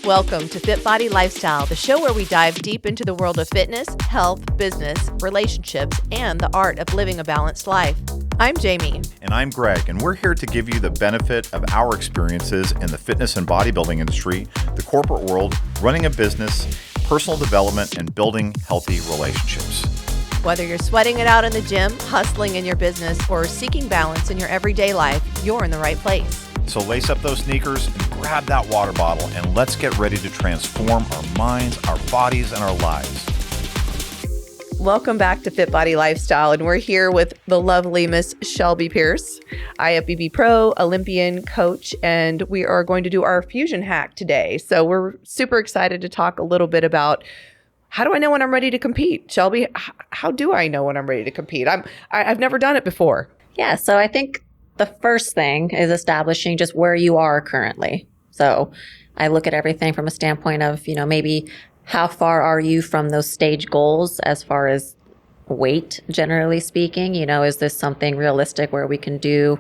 Welcome to FitBody Lifestyle, the show where we dive deep into the world of fitness, health, business, relationships, and the art of living a balanced life. I'm Jami. And I'm Greg, and we're here to give you the benefit of our experiences in the fitness and bodybuilding industry, the corporate world, running a business, personal development, and building healthy relationships. Whether you're sweating it out in the gym, hustling in your business, or seeking balance in your everyday life, you're in the right place. So lace up those sneakers and grab that water bottle, and let's get ready to transform our minds, our bodies, and our lives. Welcome back to FitBody Lifestyle, and we're here with the lovely Miss Shelby Pierce, IFBB Pro, Olympian, coach, and we are going to do our fusion hack today. So we're super excited to talk a little bit about how do I know when I'm ready to compete? Shelby, how do I know when I'm ready to compete? I've never done it before. Yeah, so I think the first thing is establishing just where you are currently. So I look at everything from a standpoint of, maybe how far are you from those stage goals as far as weight, generally speaking? Is this something realistic where we can do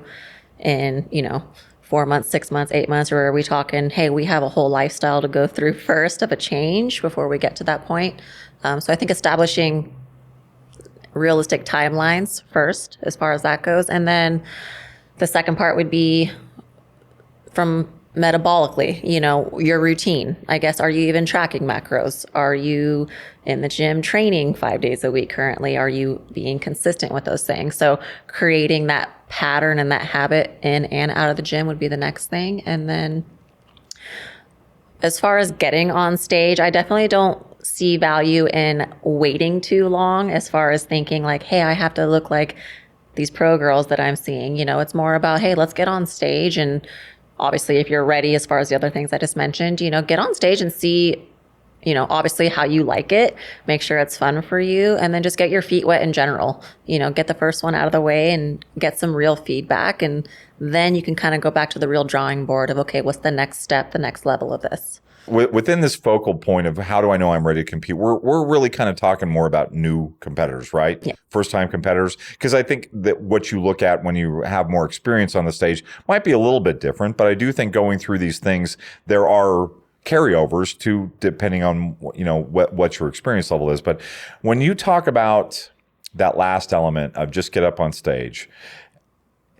in, 4 months, 6 months, 8 months, or are we talking, hey, we have a whole lifestyle to go through first of a change before we get to that point? So I think establishing realistic timelines first as far as that goes. And then the second part would be from metabolically, your routine. I guess, are you even tracking macros? Are you in the gym training 5 days a week currently? Are you being consistent with those things? So creating that pattern and that habit in and out of the gym would be the next thing. And then as far as getting on stage, I definitely don't see value in waiting too long as far as thinking like, hey, I have to look like these pro girls that I'm seeing. It's more about, hey, let's get on stage. And obviously, if you're ready, as far as the other things I just mentioned, get on stage and see, obviously how you like it, make sure it's fun for you, and then just get your feet wet in general. Get the first one out of the way and get some real feedback. And then you can kind of go back to the real drawing board of, okay, what's the next step, the next level of this? Within this focal point of how do I know I'm ready to compete, we're really kind of talking more about new competitors, right? Yeah. First-time competitors. Because I think that what you look at when you have more experience on the stage might be a little bit different. But I do think going through these things, there are carryovers to depending on what your experience level is. But when you talk about that last element of just get up on stage,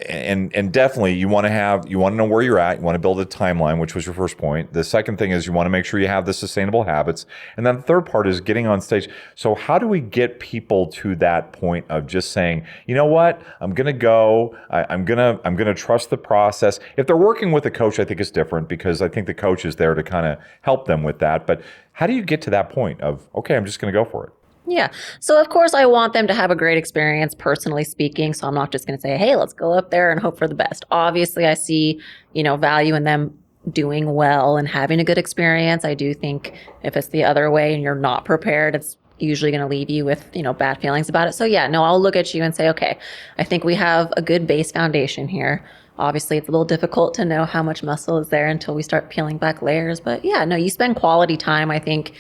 and definitely you want to know where you're at. You want to build a timeline, which was your first point. The second thing is you want to make sure you have the sustainable habits. And then the third part is getting on stage. So how do we get people to that point of just saying, you know what, I'm going to go, I'm going to trust the process. If they're working with a coach, I think it's different because I think the coach is there to kind of help them with that. But how do you get to that point of, okay, I'm just going to go for it? Yeah. So of course I want them to have a great experience, personally speaking. So I'm not just going to say, hey, let's go up there and hope for the best. Obviously I see, value in them doing well and having a good experience. I do think if it's the other way and you're not prepared, it's usually going to leave you with, bad feelings about it. So yeah, no, I'll look at you and say, okay, I think we have a good base foundation here. Obviously, it's a little difficult to know how much muscle is there until we start peeling back layers. But yeah, no, you spend quality time, I think,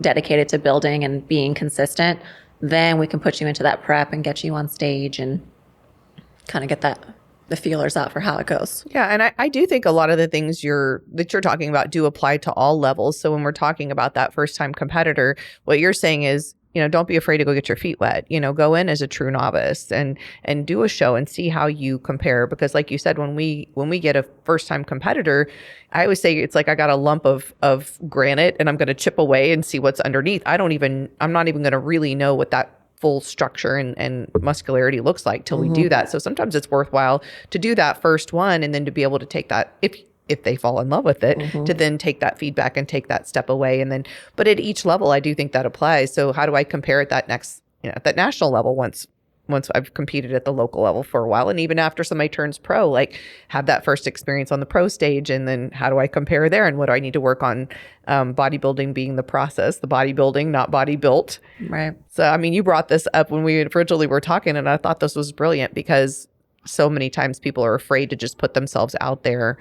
dedicated to building and being consistent. Then we can put you into that prep and get you on stage and kind of get the feelers out for how it goes. Yeah, and I do think a lot of the things that you're talking about do apply to all levels. So when we're talking about that first-time competitor, what you're saying is, don't be afraid to go get your feet wet. Go in as a true novice and do a show and see how you compare. Because like you said, when we get a first-time competitor, I always say it's like I got a lump of granite and I'm going to chip away and see what's underneath. I'm not even going to really know what that full structure and muscularity looks like till we do that. So sometimes it's worthwhile to do that first one and then to be able to take that, if they fall in love with it, to then take that feedback and take that step away. And then, but at each level, I do think that applies. So how do I compare at that next, at that national level once I've competed at the local level for a while? And even after somebody turns pro, like have that first experience on the pro stage. And then how do I compare there? And what do I need to work on? Bodybuilding being the process, the bodybuilding, not body built. Right. So, you brought this up when we originally were talking, and I thought this was brilliant because so many times people are afraid to just put themselves out there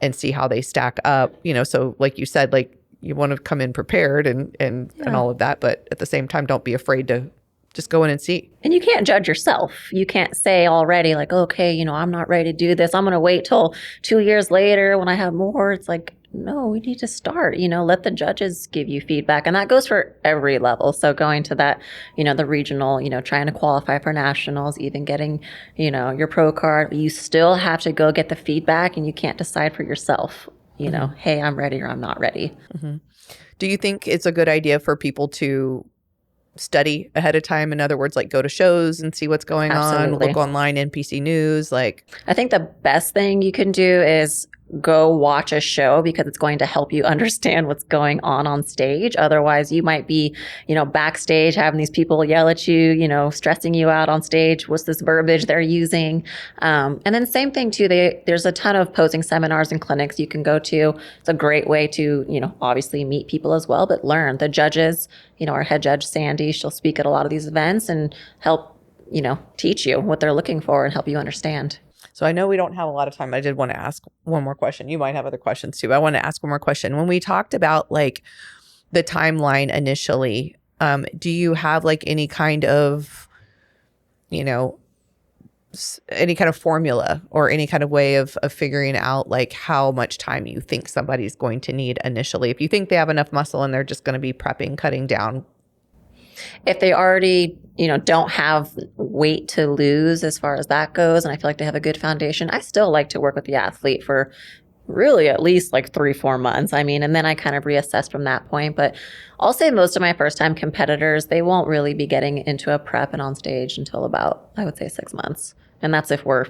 and see how they stack up, so like you said, like you want to come in prepared and all of that, but at the same time, don't be afraid to just go in and see. And you can't judge yourself. You can't say already like, okay, I'm not ready to do this. I'm going to wait till 2 years later when I have more. It's like, no, we need to start, let the judges give you feedback. And that goes for every level. So going to that, the regional, trying to qualify for nationals, even getting, your pro card, you still have to go get the feedback and you can't decide for yourself, hey, I'm ready or I'm not ready. Mm-hmm. Do you think it's a good idea for people to study ahead of time? In other words, like go to shows and see what's going on, look online, NPC News. I think the best thing you can do is go watch a show, because it's going to help you understand what's going on stage. Otherwise, you might be, backstage having these people yell at you, stressing you out on stage. What's this verbiage they're using? And then same thing too, there's a ton of posing seminars and clinics you can go to. It's a great way to, obviously meet people as well, but learn. The judges, our head judge, Sandy, she'll speak at a lot of these events and help, teach you what they're looking for and help you understand. So I know we don't have a lot of time. I did want to ask one more question. You might have other questions too. I want to ask one more question. When we talked about the timeline initially, do you have any kind of, any kind of formula or any kind of way of figuring out how much time you think somebody's going to need initially? If you think they have enough muscle and they're just going to be prepping, cutting down. If they already, don't have weight to lose as far as that goes, and I feel like they have a good foundation, I still like to work with the athlete for really at least 3-4 months. And then I kind of reassess from that point. But I'll say most of my first-time competitors, they won't really be getting into a prep and on stage until about, I would say, 6 months. And that's if we're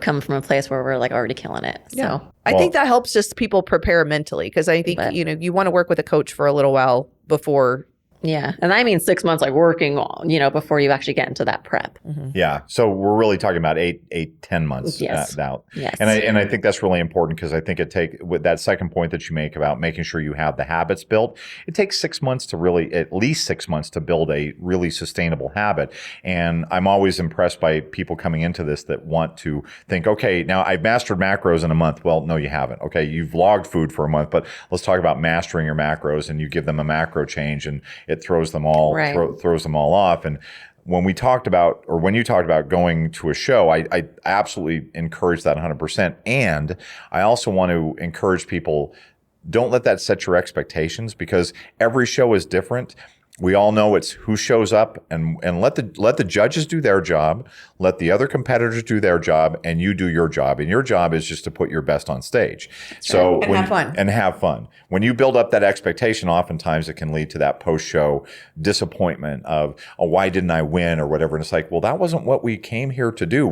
coming from a place where we're already killing it. Yeah. So I think that helps just people prepare mentally, because I think, you want to work with a coach for a little while before. Yeah. And I mean 6 months working on, before you actually get into that prep. Mm-hmm. Yeah. So we're really talking about 10 months out. Yes. And I think that's really important, because I think with that second point that you make about making sure you have the habits built, it takes 6 months to really, at least 6 months to build a really sustainable habit. And I'm always impressed by people coming into this that want to think, okay, now I've mastered macros in a month. Well, no, you haven't. Okay. You've logged food for a month, but let's talk about mastering your macros, and you give them a macro change and it throws them all throws them all off. And when you talked about going to a show, I absolutely encourage that 100%. And I also want to encourage people, don't let that set your expectations, because every show is different. We all know it's who shows up, and let the judges do their job, let the other competitors do their job, and you do your job. And your job is just to put your best on stage. That's right. And have fun. When you build up that expectation, oftentimes it can lead to that post-show disappointment of, oh, why didn't I win or whatever. And it's like, well, that wasn't what we came here to do.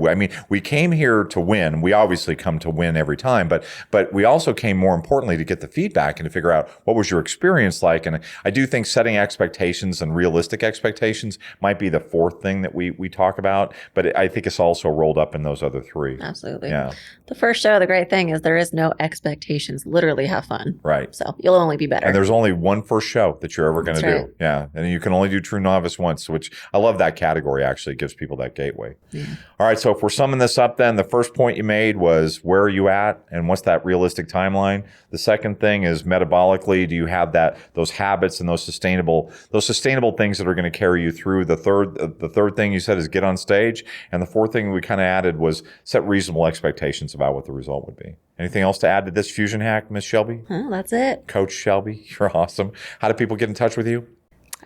We came here to win. We obviously come to win every time, but we also came, more importantly, to get the feedback and to figure out what was your experience like. And I do think setting expectations and realistic expectations might be the fourth thing that we talk about, but I think it's also rolled up in those other three. Absolutely. Yeah. The first show, the great thing is there is no expectations. Literally have fun. Right. So you'll only be better. And there's only one first show that you're ever going to do. Right. Yeah. And you can only do True Novice once, which I love that category. Actually, it gives people that gateway. Yeah. All right. So if we're summing this up, then the first point you made was, where are you at and what's that realistic timeline? The second thing is, metabolically, do you have those habits and those sustainable things that are going to carry you through? The third thing you said is get on stage. And the fourth thing we kind of added was set reasonable expectations about what the result would be. Anything else to add to this fusion hack, Miss Shelby? Oh, that's it. Coach Shelby, you're awesome. How do people get in touch with you?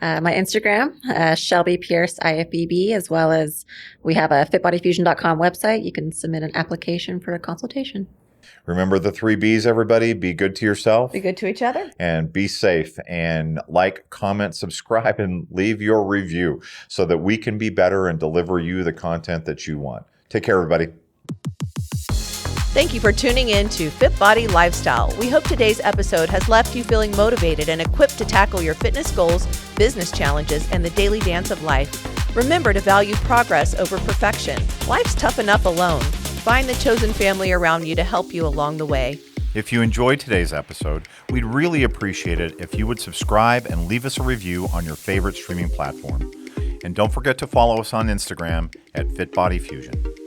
My Instagram, Shelby Pierce, IFBB, as well as we have a fitbodyfusion.com website. You can submit an application for a consultation. Remember the 3 B's, everybody. Be good to yourself. Be good to each other. And be safe. And like, comment, subscribe, and leave your review so that we can be better and deliver you the content that you want. Take care, everybody. Thank you for tuning in to FitBody Lifestyle. We hope today's episode has left you feeling motivated and equipped to tackle your fitness goals, business challenges, and the daily dance of life. Remember to value progress over perfection. Life's tough enough alone. Find the chosen family around you to help you along the way. If you enjoyed today's episode, we'd really appreciate it if you would subscribe and leave us a review on your favorite streaming platform. And don't forget to follow us on Instagram at FitBodyFusion.